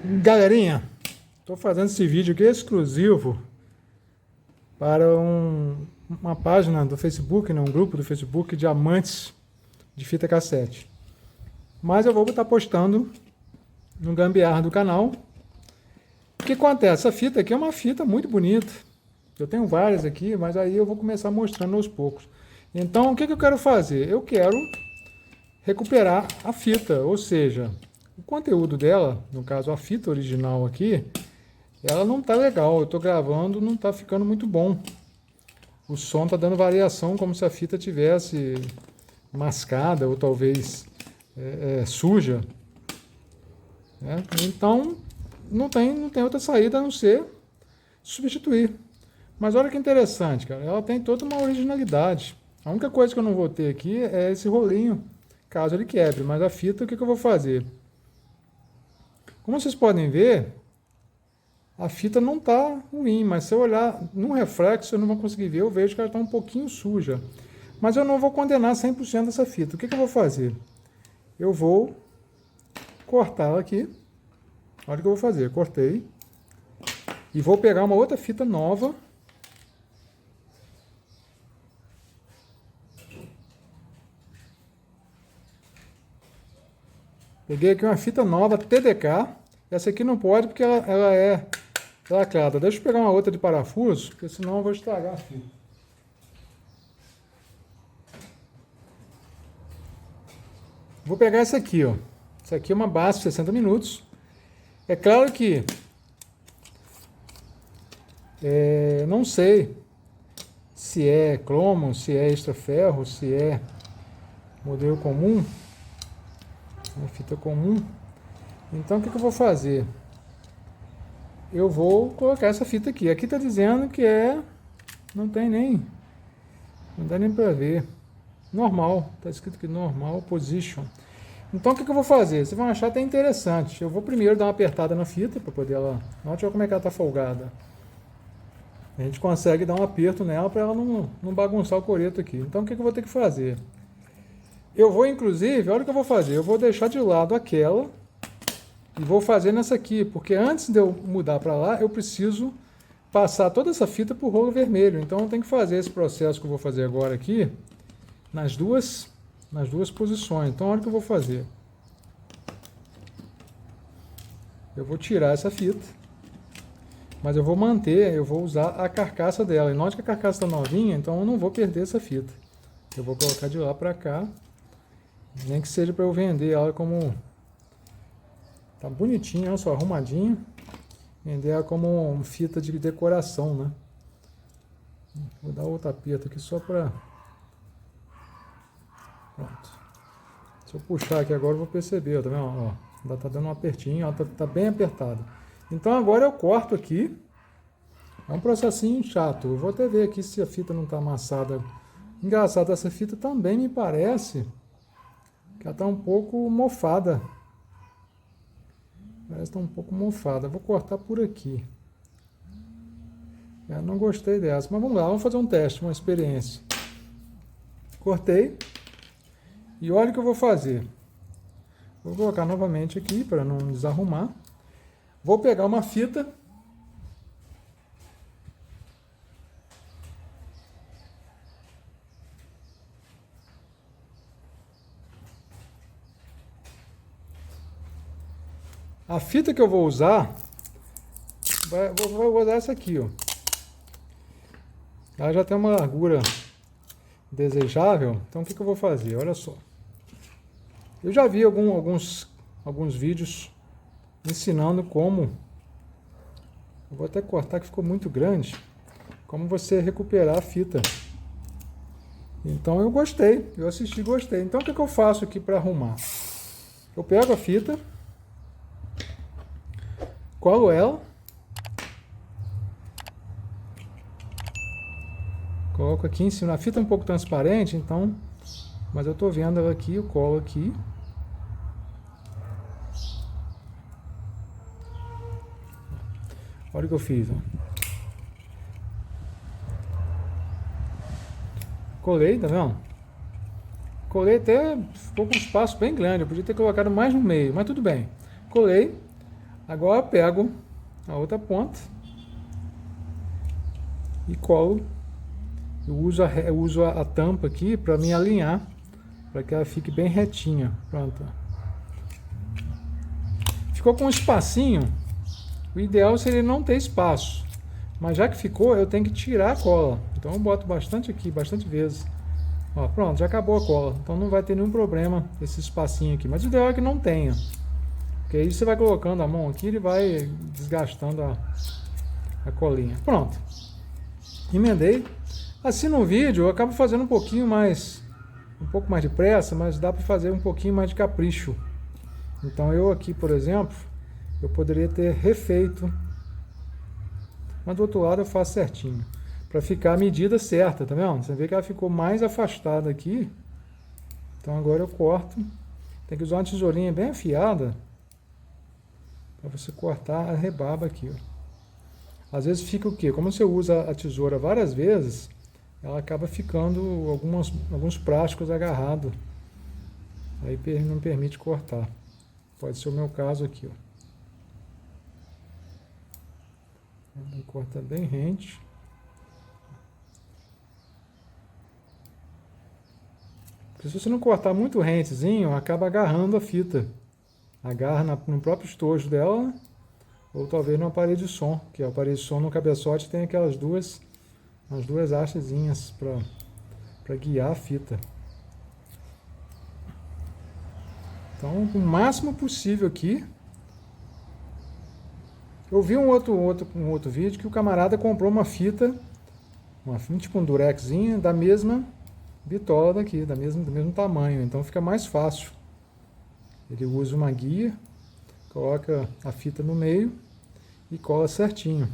Galerinha, estou fazendo esse vídeo aqui exclusivo para uma página do Facebook, né, um grupo do Facebook de amantes de fita cassete. Mas eu vou estar postando no Gambiarra do canal. O que acontece? Essa fita aqui é uma fita muito bonita. Eu tenho várias aqui, mas aí eu vou começar mostrando aos poucos. Então, o que eu quero fazer? Eu quero recuperar a fita, ou seja, o conteúdo dela, no caso a fita original aqui, ela não está legal. Eu estou gravando, não está ficando muito bom. O som está dando variação, como se a fita tivesse mascada ou talvez suja. Né? Então, não tem outra saída a não ser substituir. Mas olha que interessante, cara. Ela tem toda uma originalidade. A única coisa que eu não vou ter aqui é esse rolinho, caso ele quebre. Mas a fita, o que eu vou fazer? Como vocês podem ver, a fita não está ruim, mas se eu olhar no reflexo eu não vou conseguir ver, eu vejo que ela está um pouquinho suja. Mas eu não vou condenar 100% dessa fita. O que eu vou fazer? Eu vou cortar ela aqui. Olha o que eu vou fazer. Cortei. E vou pegar uma outra fita nova. Peguei aqui uma fita nova, TDK. Essa aqui não pode porque ela é lacrada. Deixa eu pegar uma outra de parafuso, porque senão eu vou estragar a fita. Vou pegar essa aqui, ó. Essa aqui é uma base de 60 minutos. É claro que não sei se é cromo, se é extra ferro, se é modelo comum. Uma fita comum. Então o que eu vou fazer? Eu vou colocar essa fita aqui. Aqui está dizendo que não dá nem para ver. Normal, está escrito aqui normal position. Então o que eu vou fazer? Vocês vão achar até interessante. Eu vou primeiro dar uma apertada na fita para poder ela. Note como é que ela está folgada. A gente consegue dar um aperto nela para ela não bagunçar o coreto aqui. Então o que eu vou ter que fazer? Eu vou, inclusive, olha o que eu vou fazer. Eu vou deixar de lado aquela e vou fazer nessa aqui, porque antes de eu mudar para lá, eu preciso passar toda essa fita para o rolo vermelho. Então eu tenho que fazer esse processo que eu vou fazer agora aqui nas duas posições. Então olha o que eu vou fazer. Eu vou tirar essa fita, mas eu vou manter, eu vou usar a carcaça dela. E note que a carcaça está novinha, então eu não vou perder essa fita. Eu vou colocar de lá para cá. Nem que seja para eu vender ela como... Tá bonitinha, olha só, arrumadinha. Vender ela como fita de decoração, né? Vou dar outro aperto aqui só para... Pronto. Se eu puxar aqui agora eu vou perceber, tá vendo? Ó, ainda tá dando um apertinho, ela tá bem apertada. Então agora eu corto aqui. É um processinho chato. Eu vou até ver aqui se a fita não tá amassada. Engraçado, essa fita também me parece... ela está um pouco mofada. Parece que está um pouco mofada. Vou cortar por aqui. Não gostei dessa. Mas vamos lá, vamos fazer um teste, uma experiência. Cortei. E olha o que eu vou fazer. Vou colocar novamente aqui para não desarrumar. Vou pegar uma fita. A fita que eu vou usar, vou usar essa aqui, ó. Ela já tem uma largura desejável, então o que eu vou fazer? Olha só. Eu já vi alguns vídeos ensinando como, eu vou até cortar que ficou muito grande, como você recuperar a fita. Então eu gostei, eu assisti e gostei. Então o que eu faço aqui para arrumar? Eu pego a fita, colo ela, coloco aqui em cima. A fita é um pouco transparente, então, mas eu estou vendo ela aqui, eu colo aqui. Olha o que eu fiz. Ó. Colei, tá vendo? Colei até, ficou com um espaço bem grande, eu podia ter colocado mais no meio, mas tudo bem. Colei. Agora eu pego a outra ponta e colo. Eu uso a tampa aqui para me alinhar, para que ela fique bem retinha. Pronto. Ficou com um espacinho. O ideal seria não ter espaço. Mas já que ficou, eu tenho que tirar a cola. Então eu boto bastante aqui, bastante vezes. Ó, pronto, já acabou a cola. Então não vai ter nenhum problema esse espacinho aqui. Mas o ideal é que não tenha. Porque aí você vai colocando a mão aqui, ele vai desgastando a colinha. Pronto. Emendei. Assim no vídeo eu acabo fazendo um pouco mais depressa, mas dá para fazer um pouquinho mais de capricho. Então eu aqui, por exemplo, eu poderia ter refeito, mas do outro lado eu faço certinho, para ficar a medida certa, tá vendo? Você vê que ela ficou mais afastada aqui. Então agora eu corto. Tem que usar uma tesourinha bem afiada para você cortar a rebaba aqui, ó. Às vezes fica o quê? Como você usa a tesoura várias vezes, ela acaba ficando alguns plásticos agarrados. Aí não permite cortar. Pode ser o meu caso aqui, ó. Corta bem rente. Porque se você não cortar muito rentezinho, acaba agarrando a fita. Agarra no próprio estojo dela, ou talvez no aparelho de som, que o aparelho de som no cabeçote tem aquelas duas hastezinhas para guiar a fita. Então, o máximo possível aqui. Eu vi um outro vídeo que o camarada comprou uma fita, tipo um durexzinha, da mesma bitola daqui, do mesmo tamanho. Então fica mais fácil. Ele usa uma guia, coloca a fita no meio e cola certinho.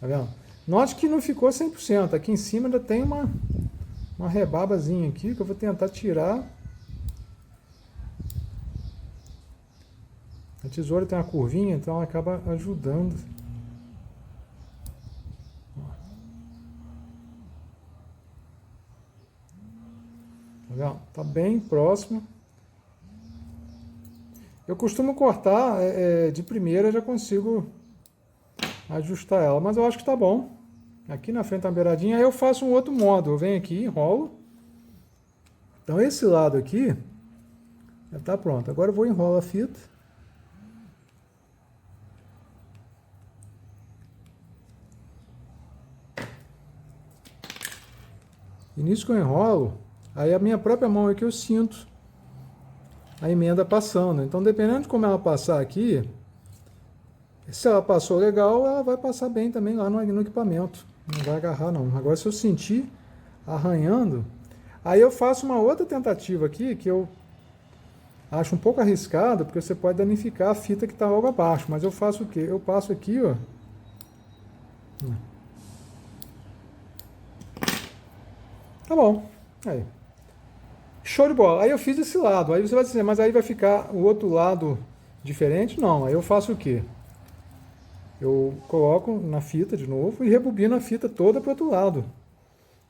Tá vendo? Note que não ficou 100%. Aqui em cima ainda tem uma rebabazinha aqui que eu vou tentar tirar. A tesoura tem uma curvinha, então ela acaba ajudando. Tá vendo? Tá bem próximo. Eu costumo cortar de primeira, já consigo ajustar ela, mas eu acho que tá bom. Aqui na frente tá uma beiradinha, aí eu faço um outro modo. Eu venho aqui, enrolo. Então esse lado aqui já tá pronto. Agora eu vou enrolar a fita. E nisso que eu enrolo, aí a minha própria mão aqui eu sinto a emenda passando. Então, dependendo de como ela passar aqui, se ela passou legal, ela vai passar bem também lá no equipamento. Não vai agarrar, não. Agora, se eu sentir arranhando, aí eu faço uma outra tentativa aqui, que eu acho um pouco arriscado, porque você pode danificar a fita que está logo abaixo. Mas eu faço o quê? Eu passo aqui, ó. Tá bom. Aí. Show de bola. Aí eu fiz esse lado. Aí você vai dizer, mas aí vai ficar o outro lado diferente? Não. Aí eu faço o quê? Eu coloco na fita de novo e rebobino a fita toda para o outro lado.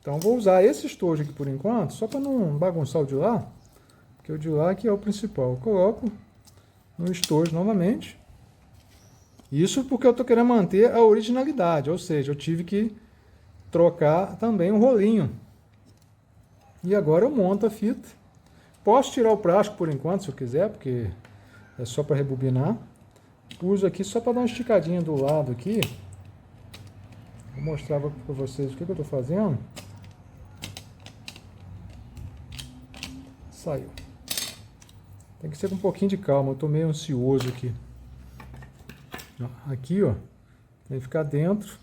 Então vou usar esse estojo aqui por enquanto, só para não bagunçar o de lá, porque o de lá aqui é o principal. Eu coloco no estojo novamente. Isso porque eu estou querendo manter a originalidade, ou seja, eu tive que trocar também um rolinho. E agora eu monto a fita. Posso tirar o plástico por enquanto, se eu quiser, porque é só para rebobinar. Uso aqui só para dar uma esticadinha do lado aqui. Vou mostrar para vocês o que eu estou fazendo. Saiu. Tem que ser com um pouquinho de calma, eu estou meio ansioso aqui. Aqui, ó, tem que ficar dentro.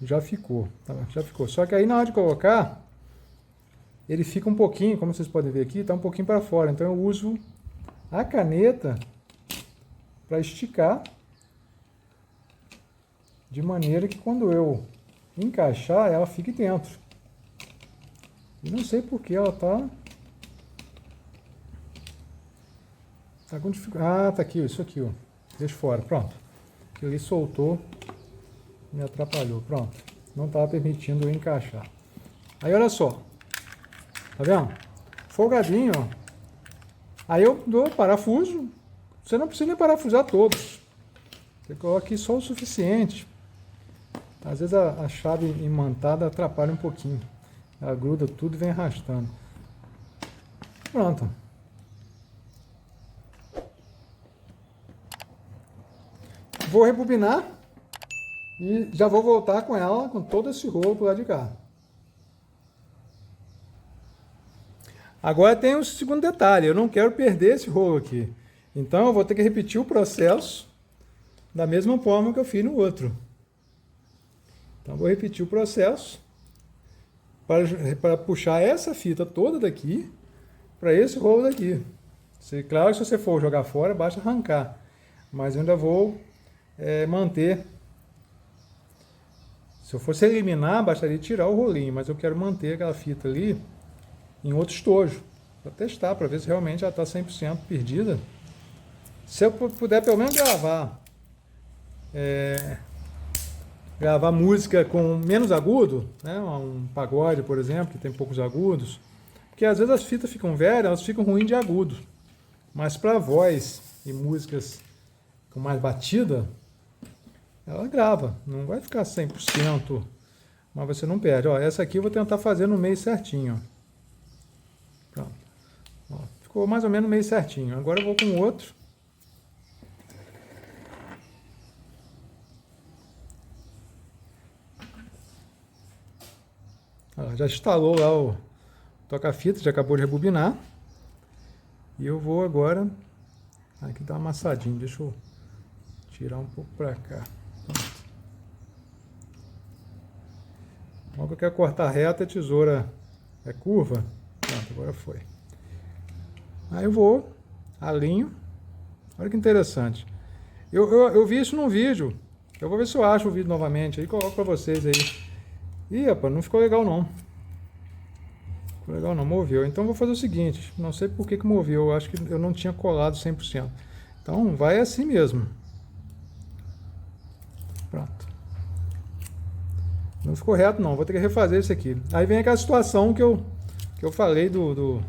Já ficou, tá? Já ficou. Só que aí na hora de colocar, ele fica um pouquinho, como vocês podem ver aqui, está um pouquinho para fora. Então eu uso a caneta para esticar, de maneira que quando eu encaixar, ela fique dentro. E não sei porque ela está com dificuldade. Ah, tá aqui, isso aqui, ó. Deixa fora, pronto. Ele soltou, me atrapalhou, pronto. Não estava permitindo eu encaixar. Aí olha só. Tá vendo? Folgadinho, ó. Aí eu dou parafuso. Você não precisa nem parafusar todos. Você coloca aqui só o suficiente. Às vezes a chave imantada atrapalha um pouquinho. Ela gruda tudo e vem arrastando. Pronto. Vou rebobinar e já vou voltar com ela, com todo esse rolo pro lado de cá. Agora tem um segundo detalhe, eu não quero perder esse rolo aqui. Então eu vou ter que repetir o processo da mesma forma que eu fiz no outro. Então eu vou repetir o processo para puxar essa fita toda daqui para esse rolo daqui. Claro que se você for jogar fora, basta arrancar. Mas eu ainda vou manter. Se eu fosse eliminar, bastaria tirar o rolinho, mas eu quero manter aquela fita ali em outro estojo, para testar, para ver se realmente ela está 100% perdida. Se eu puder pelo menos gravar música com menos agudo, né, um pagode, por exemplo, que tem poucos agudos, porque às vezes as fitas ficam velhas, elas ficam ruins de agudo, mas para voz e músicas com mais batida, ela grava, não vai ficar 100%, mas você não perde. Ó, essa aqui eu vou tentar fazer no meio certinho. Pronto. Ó, ficou mais ou menos no meio certinho. Agora eu vou com o outro. Ó, já instalou lá o toca-fita, já acabou de rebobinar. E eu vou agora... Aqui tá amassadinho, deixa eu tirar um pouco para cá. Logo que eu quero cortar reto, a tesoura é curva. Pronto, agora foi. Aí eu vou, alinho. Olha que interessante. Eu vi isso num vídeo. Eu vou ver se eu acho o vídeo novamente. Aí coloco para vocês aí. Ih, rapaz, não ficou legal não. Ficou legal não, moveu. Então eu vou fazer o seguinte. Não sei por que moveu. Eu acho que eu não tinha colado 100%. Então vai assim mesmo. Pronto. Não ficou reto não, vou ter que refazer isso aqui. Aí vem aquela situação que eu falei do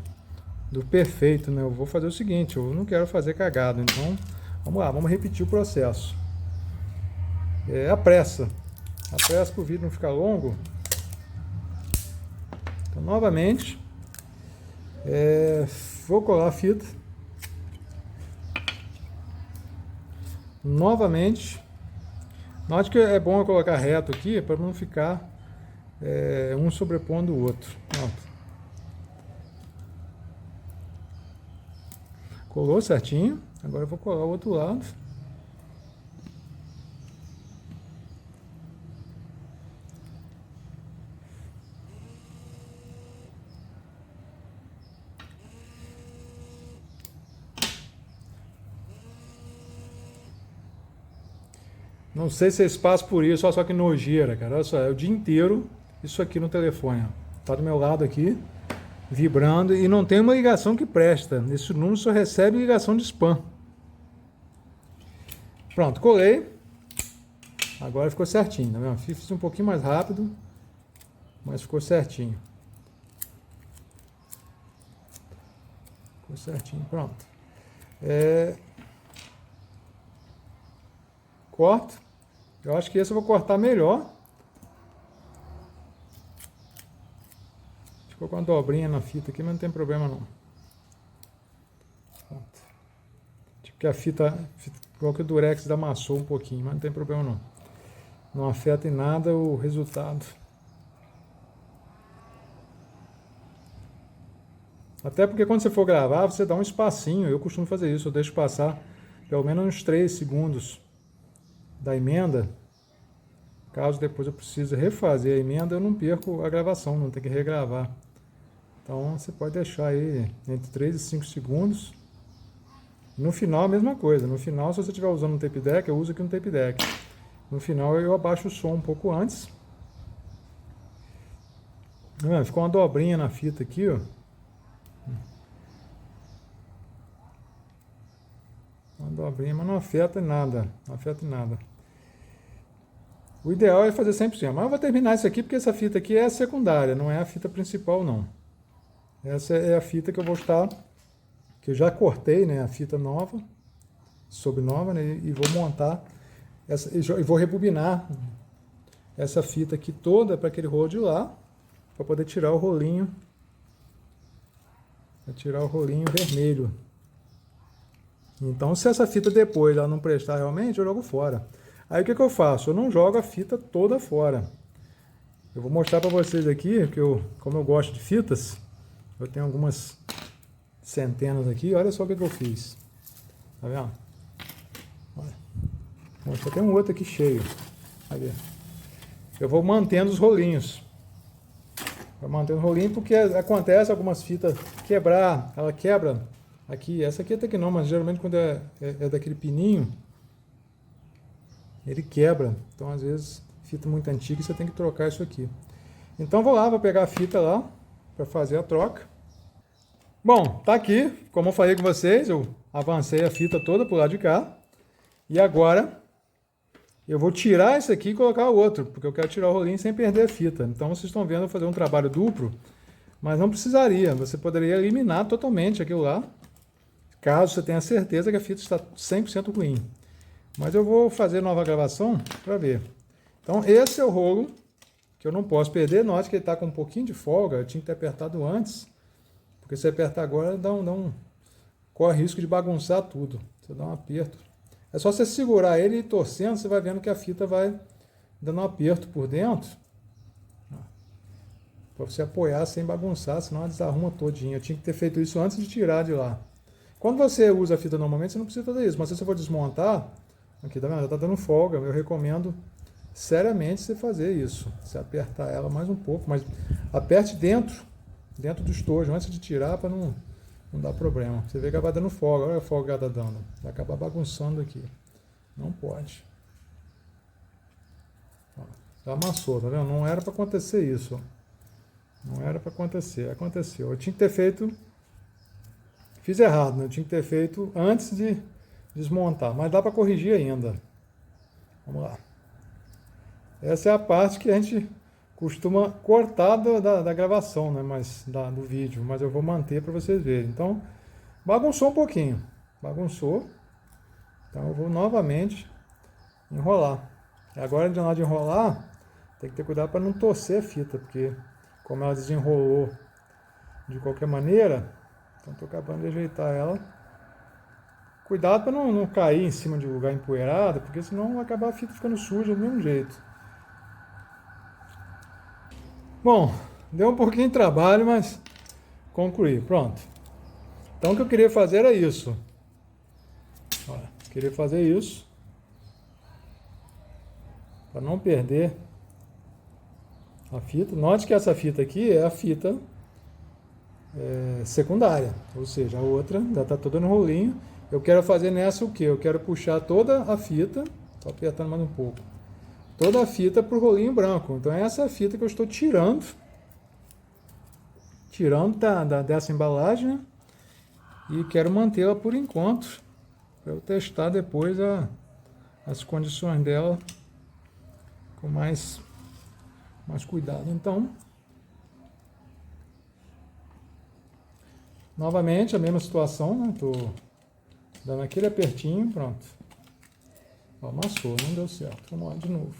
perfeito, né? Eu vou fazer o seguinte, eu não quero fazer cagada, então vamos lá, vamos repetir o processo. A pressa para o vídeo não ficar longo. Então novamente, vou colar a fita. Novamente. Note que é bom eu colocar reto aqui para não ficar um sobrepondo o outro. Pronto. Colou certinho. Agora eu vou colar o outro lado. Não sei se vocês passam por isso, olha só que nojeira, cara. Olha só, é o dia inteiro isso aqui no telefone. Ó. Tá do meu lado aqui, vibrando, e não tem uma ligação que presta. Esse número só recebe ligação de spam. Pronto, colei. Agora ficou certinho, tá vendo? Fiz um pouquinho mais rápido, mas ficou certinho. Ficou certinho, pronto. Corto. Eu acho que esse eu vou cortar melhor. Ficou com uma dobrinha na fita aqui, mas não tem problema não. Pronto. Tipo que a fita igual que o Durex amassou um pouquinho, mas não tem problema não. Não afeta em nada o resultado. Até porque quando você for gravar, você dá um espacinho. Eu costumo fazer isso, eu deixo passar pelo menos uns 3 segundos da emenda. Caso depois eu precise refazer a emenda, eu não perco a gravação, não tenho que regravar. Então você pode deixar aí entre 3 e 5 segundos. No final a mesma coisa. No final, se você estiver usando um tape deck, eu uso aqui um tape deck. No final eu abaixo o som um pouco antes. Ficou uma dobrinha na fita aqui, ó. Uma dobrinha, mas não afeta em nada. Não afeta em nada. O ideal é fazer 100%. Mas eu vou terminar isso aqui porque essa fita aqui é a secundária, não é a fita principal não. Essa é a fita que eu vou estar, que eu já cortei, né, a fita nova, sob nova, né, e vou montar e vou rebobinar essa fita aqui toda para aquele rolo de lá, para poder tirar o rolinho, vermelho. Então, se essa fita depois ela não prestar realmente, eu jogo fora. Aí o que eu faço? Eu não jogo a fita toda fora. Eu vou mostrar para vocês aqui, que como eu gosto de fitas, eu tenho algumas centenas aqui. Olha só o que eu fiz. Tá vendo? Olha. Só tem um outro aqui cheio. Aí. Eu vou mantendo os rolinhos. Vou mantendo o rolinho porque acontece algumas fitas quebrar. Ela quebra aqui. Essa aqui até que não, mas geralmente quando é daquele pininho, ele quebra. Então às vezes fita muito antiga, você tem que trocar isso aqui. Então vou lá, vou pegar a fita lá para fazer a troca. Bom, tá aqui, como eu falei com vocês, eu avancei a fita toda pro lado de cá. E agora eu vou tirar esse aqui e colocar o outro, porque eu quero tirar o rolinho sem perder a fita. Então vocês estão vendo eu fazer um trabalho duplo, mas não precisaria. Você poderia eliminar totalmente aquilo lá, caso você tenha certeza que a fita está 100% ruim. Mas eu vou fazer nova gravação para ver. Então esse é o rolo que eu não posso perder. Note que ele está com um pouquinho de folga, eu tinha que ter apertado antes, porque se apertar agora corre risco de bagunçar tudo. Você dá um aperto. É só você segurar ele e torcendo, você vai vendo que a fita vai dando um aperto por dentro. Para você apoiar sem bagunçar, senão ela desarruma todinha. Eu tinha que ter feito isso antes de tirar de lá. Quando você usa a fita normalmente, você não precisa fazer isso. Mas se você for desmontar, aqui tá vendo? Já está dando folga. Eu recomendo seriamente você fazer isso. Você apertar ela mais um pouco, mas aperte dentro do estojo, antes de tirar, para não dar problema. Você vê que ela vai dando folga. Olha a folga que ela está dando. Vai acabar bagunçando aqui. Não pode. Ó, já amassou, tá vendo? Não era para acontecer isso. Ó. Não era para acontecer. Aconteceu. Eu tinha que ter feito... Fiz errado, né? Eu tinha que ter feito antes de desmontar. Mas dá para corrigir ainda. Vamos lá. Essa é a parte que a gente costuma cortar da gravação, né? Do vídeo. Mas eu vou manter para vocês verem. Então, bagunçou um pouquinho. Bagunçou. Então eu vou novamente enrolar. Agora, de de enrolar, tem que ter cuidado para não torcer a fita, porque como ela desenrolou de qualquer maneira, então estou acabando de ajeitar ela. Cuidado para não cair em cima de lugar empoeirado, porque senão vai acabar a fita ficando suja do mesmo jeito. Bom, deu um pouquinho de trabalho, mas concluí. Pronto. Então o que eu queria fazer era isso. Olha, queria fazer isso para não perder a fita. Note que essa fita aqui é a fita secundária, ou seja, a outra já está toda no rolinho. Eu quero fazer nessa o que? Eu quero puxar toda a fita, estou apertando mais um pouco, toda a fita para o rolinho branco. Então essa é a fita que eu estou tirando dessa embalagem, né? E quero mantê-la por enquanto, para eu testar depois as condições dela com mais cuidado. Então, novamente a mesma situação, né? Estou dando aquele apertinho, pronto. Ó, amassou, não deu certo. Vamos lá de novo.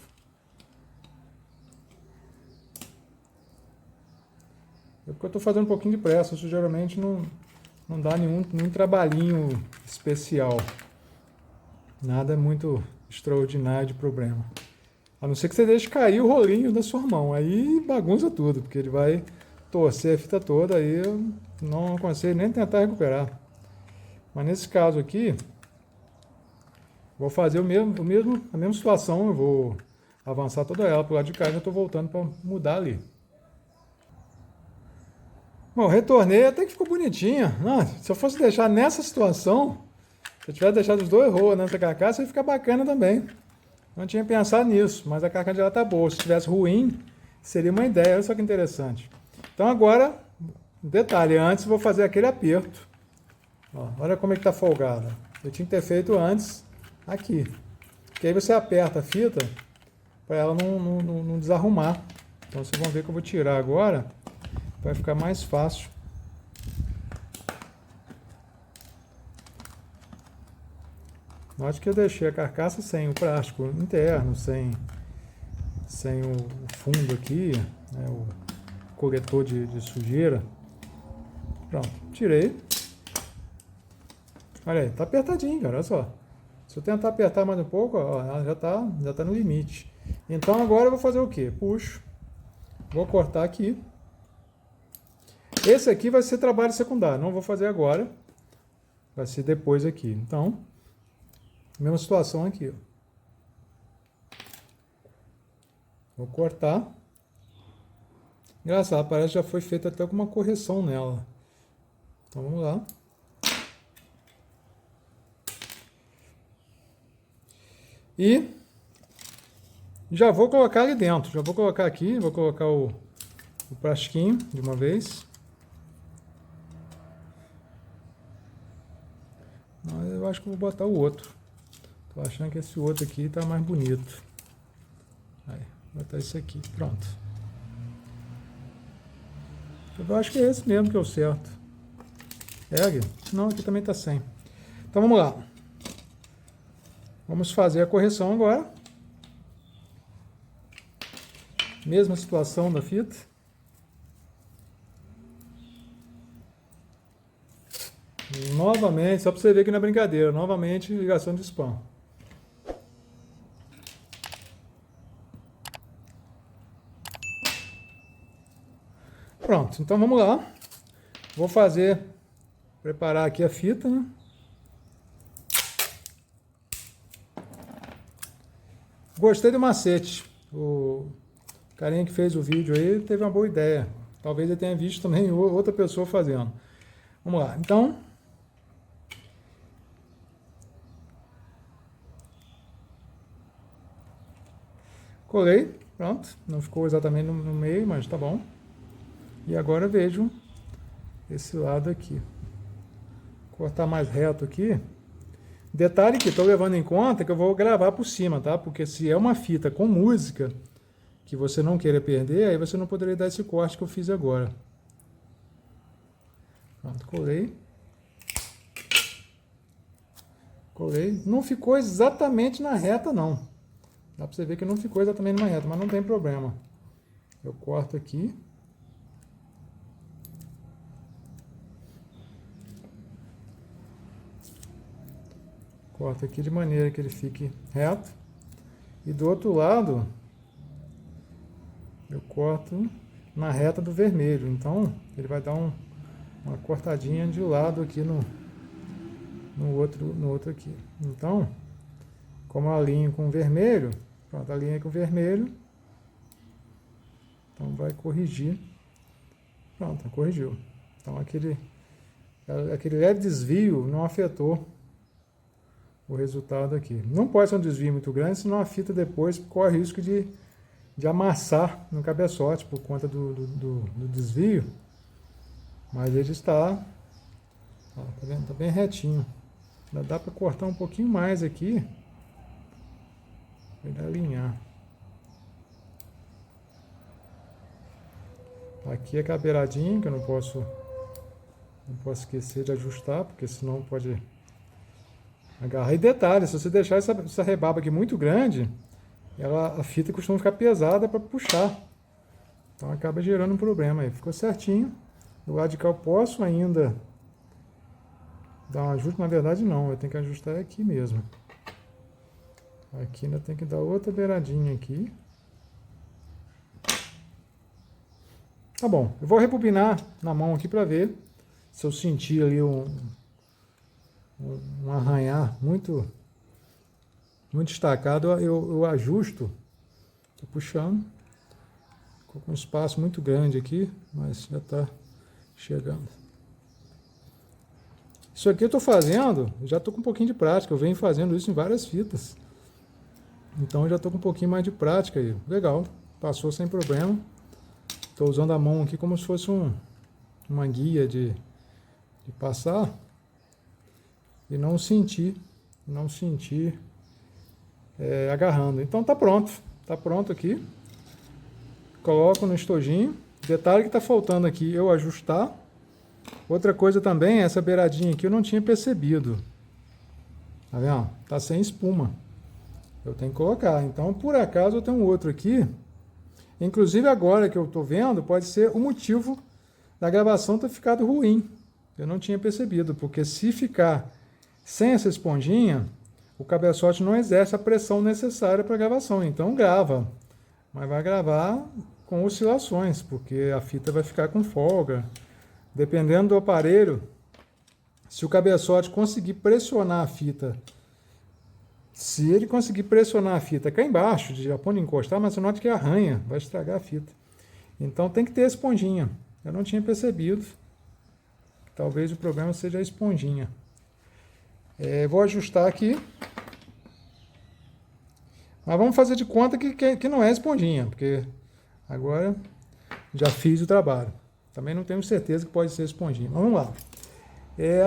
É porque eu estou fazendo um pouquinho de pressa, isso geralmente não dá nenhum trabalhinho especial. Nada muito extraordinário de problema. A não ser que você deixe cair o rolinho da sua mão. Aí bagunça tudo, porque ele vai torcer a fita toda, aí eu não aconselho nem tentar recuperar. Mas nesse caso aqui, vou fazer a mesma situação, eu vou avançar toda ela para o lado de cá e já estou voltando para mudar ali. Bom, retornei, até que ficou bonitinha. Não, se eu fosse deixar nessa situação, se eu tivesse deixado os dois rolos nessa carcaça, ia ficar bacana também. Não tinha pensado nisso, mas a carcaça já está boa. Se estivesse ruim, seria uma ideia. Olha só que interessante. Então agora, detalhe, antes vou fazer aquele aperto. Ó, olha como é que está folgada. Eu tinha que ter feito antes aqui. Porque aí você aperta a fita para ela não desarrumar. Então vocês vão ver que eu vou tirar agora. Vai ficar mais fácil. Note que eu deixei a carcaça sem o plástico interno, sem o fundo aqui, né, o coletor de sujeira. Pronto, tirei. Olha aí, tá apertadinho, cara, olha só. Se eu tentar apertar mais um pouco, ó, ela já tá no limite. Então agora eu vou fazer o quê? Puxo, vou cortar aqui. Esse aqui vai ser trabalho secundário, não vou fazer agora. Vai ser depois aqui. Então, mesma situação aqui, ó. Vou cortar. Engraçado, parece que já foi feita até alguma correção nela. Então vamos lá. E já vou colocar ali dentro. Já vou colocar aqui, vou colocar o plastiquinho de uma vez. Mas eu acho que vou botar o outro. Tô achando que esse outro aqui tá mais bonito. Aí, vou botar esse aqui, pronto. Eu acho que é esse mesmo que é o certo. Pega? Não, aqui também tá sem. Então vamos lá. Vamos fazer a correção agora. Mesma situação da fita. Novamente, só para você ver que não é brincadeira, novamente ligação de spam. Pronto, então vamos lá. Vou preparar aqui a fita, né? Gostei do macete. O carinha que fez o vídeo aí teve uma boa ideia. Talvez ele tenha visto também outra pessoa fazendo. Vamos lá, então. Colei, pronto. Não ficou exatamente no meio, mas tá bom. E agora vejo esse lado aqui. Cortar mais reto aqui. Detalhe que estou levando em conta que eu vou gravar por cima, tá? Porque se é uma fita com música que você não queira perder, aí você não poderia dar esse corte que eu fiz agora. Pronto, colei. Colei. Não ficou exatamente na reta, não. Dá para você ver que não ficou exatamente na reta, mas não tem problema. Eu corto aqui. Corto aqui de maneira que ele fique reto. E do outro lado, eu corto na reta do vermelho. Então, ele vai dar uma cortadinha de lado aqui no outro aqui. Então, como eu alinho com o vermelho, pronto, alinhei com o vermelho. Então, vai corrigir. Pronto, corrigiu. Então, aquele leve desvio não afetou o resultado aqui. Não pode ser um desvio muito grande, senão a fita depois corre risco de amassar no cabeçote por conta do desvio. Mas ele está, ó, tá vendo? Tá bem retinho. Ainda dá para cortar um pouquinho mais aqui para ele alinhar. Aqui é cabeiradinho, que eu não posso esquecer de ajustar, porque senão pode agarrar. E detalhe, se você deixar essa rebaba aqui muito grande, a fita costuma ficar pesada para puxar. Então acaba gerando um problema aí. Ficou certinho. Do lado de cá eu posso ainda dar um ajuste. Na verdade não, eu tenho que ajustar aqui mesmo. Aqui ainda tem que dar outra beiradinha aqui. Tá bom, eu vou rebobinar na mão aqui para ver se eu sentir ali um arranhar muito destacado. Eu ajusto, tô puxando, ficou com um espaço muito grande aqui, mas já está chegando. Isso aqui eu estou fazendo, já estou com um pouquinho de prática, eu venho fazendo isso em várias fitas, então eu já estou com um pouquinho mais de prática aí. Legal, passou sem problema. Estou usando a mão aqui como se fosse uma guia de passar e não sentir agarrando. Então tá pronto aqui. Coloco no estojinho. Detalhe que está faltando aqui eu ajustar. Outra coisa também, essa beiradinha aqui eu não tinha percebido. Tá vendo? Tá sem espuma. Eu tenho que colocar. Então, por acaso, eu tenho um outro aqui. Inclusive, agora que eu tô vendo, pode ser o motivo da gravação ter ficado ruim. Eu não tinha percebido, porque se ficar sem essa esponjinha, o cabeçote não exerce a pressão necessária para a gravação. Então, grava. Mas vai gravar com oscilações, porque a fita vai ficar com folga. Dependendo do aparelho, se o cabeçote conseguir pressionar a fita, se ele conseguir pressionar a fita cá embaixo, já pode encostar, mas você nota que arranha, vai estragar a fita. Então tem que ter a esponjinha. Eu não tinha percebido. Talvez o problema seja a esponjinha. Vou ajustar aqui. Mas vamos fazer de conta que não é esponjinha, porque agora já fiz o trabalho. Também não tenho certeza que pode ser esponjinha. Mas vamos lá.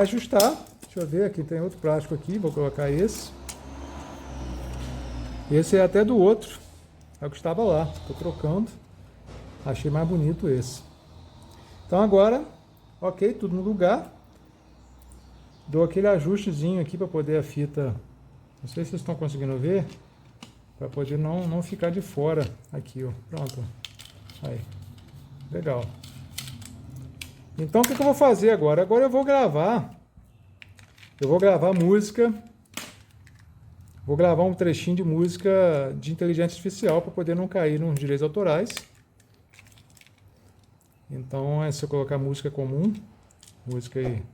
Ajustar. Deixa eu ver, aqui tem outro plástico aqui, vou colocar esse. Esse é até do outro, é o que estava lá. Estou trocando. Achei mais bonito esse. Então agora, ok, tudo no lugar. Dou aquele ajustezinho aqui para poder a fita, não sei se vocês estão conseguindo ver, para poder não ficar de fora aqui, ó. Pronto. Aí. Legal. Então o que eu vou fazer agora? Agora eu vou gravar música. Vou gravar um trechinho de música de inteligência artificial para poder não cair nos direitos autorais. Então, se eu colocar música comum, música aí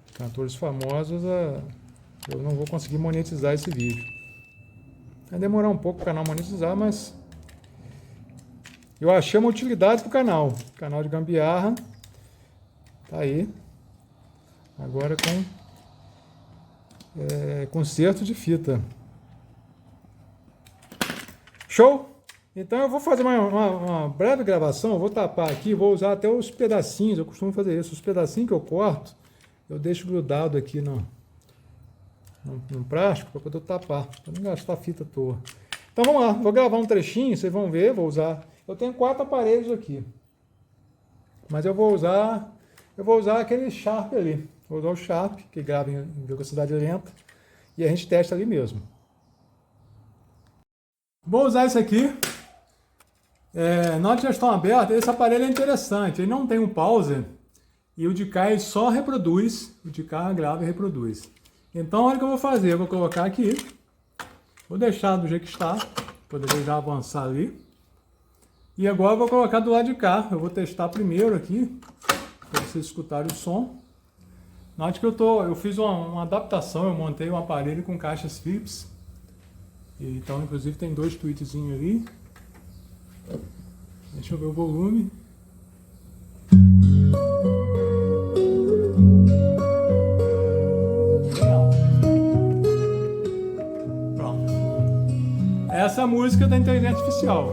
de cantores famosos, eu não vou conseguir monetizar esse vídeo. Vai demorar um pouco para o canal monetizar, mas eu achei uma utilidade para o canal. Canal de gambiarra. Tá aí. Agora com conserto de fita. Show? Então eu vou fazer uma breve gravação, eu vou tapar aqui, vou usar até os pedacinhos, eu costumo fazer isso, os pedacinhos que eu corto, eu deixo grudado aqui no plástico para poder tapar, para não gastar fita à toa. Então vamos lá, vou gravar um trechinho, vocês vão ver, vou usar, eu tenho 4 aparelhos aqui, mas eu vou usar aquele Sharp ali, vou usar o Sharp, que grava em velocidade lenta, e a gente testa ali mesmo. Vou usar esse aqui, nota de gestão aberta. Esse aparelho é interessante, ele não tem um pause e o de cá ele só reproduz, o de cá grava e reproduz. Então olha o que eu vou fazer, eu vou colocar aqui, vou deixar do jeito que está, poderia já avançar ali. E agora eu vou colocar do lado de cá, eu vou testar primeiro aqui, para vocês escutarem o som. Note que eu fiz uma adaptação, eu montei um aparelho com caixas Philips. Então, inclusive, tem 2 tweetzinhos ali. Deixa eu ver o volume. Pronto. Essa é a música da inteligência artificial.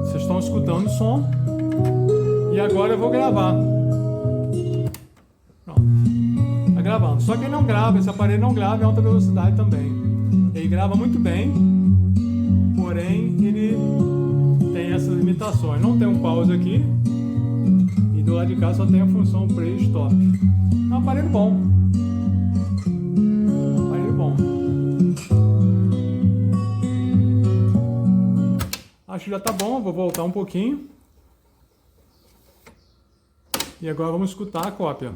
Vocês estão escutando o som. E agora eu vou gravar. Gravando. Só que ele não grava, esse aparelho não grava em alta velocidade também. Ele grava muito bem, porém ele tem essas limitações. Não tem um pause aqui e do lado de cá só tem a função play e stop. É um aparelho bom. Aparelho bom. Acho que já tá bom, vou voltar um pouquinho. E agora vamos escutar a cópia.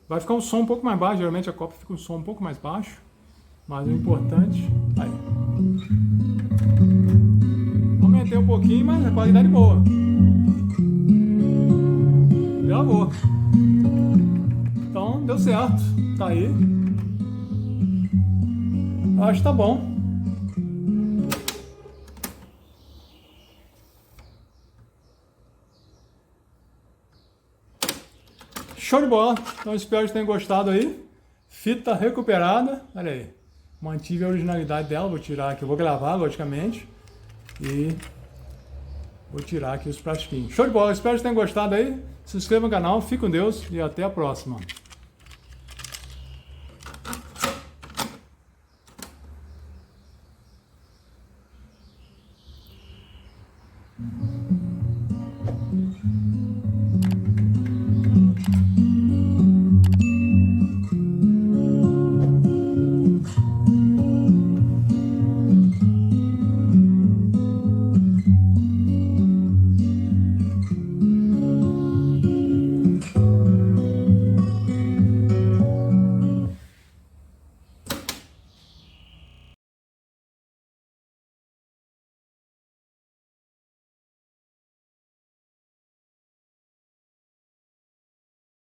Vai ficar um som um pouco mais baixo, geralmente a cópia fica um som um pouco mais baixo, mas o importante... Aí. Aumentei um pouquinho, mas a qualidade é boa. Gravou. Então, deu certo. Tá aí. Acho que tá bom. Show de bola, então espero que tenham gostado aí. Fita recuperada, olha aí. Mantive a originalidade dela, vou tirar aqui, eu vou gravar logicamente. E vou tirar aqui os plastiquinhos. Show de bola, espero que tenham gostado aí. Se inscreva no canal, fique com Deus e até a próxima.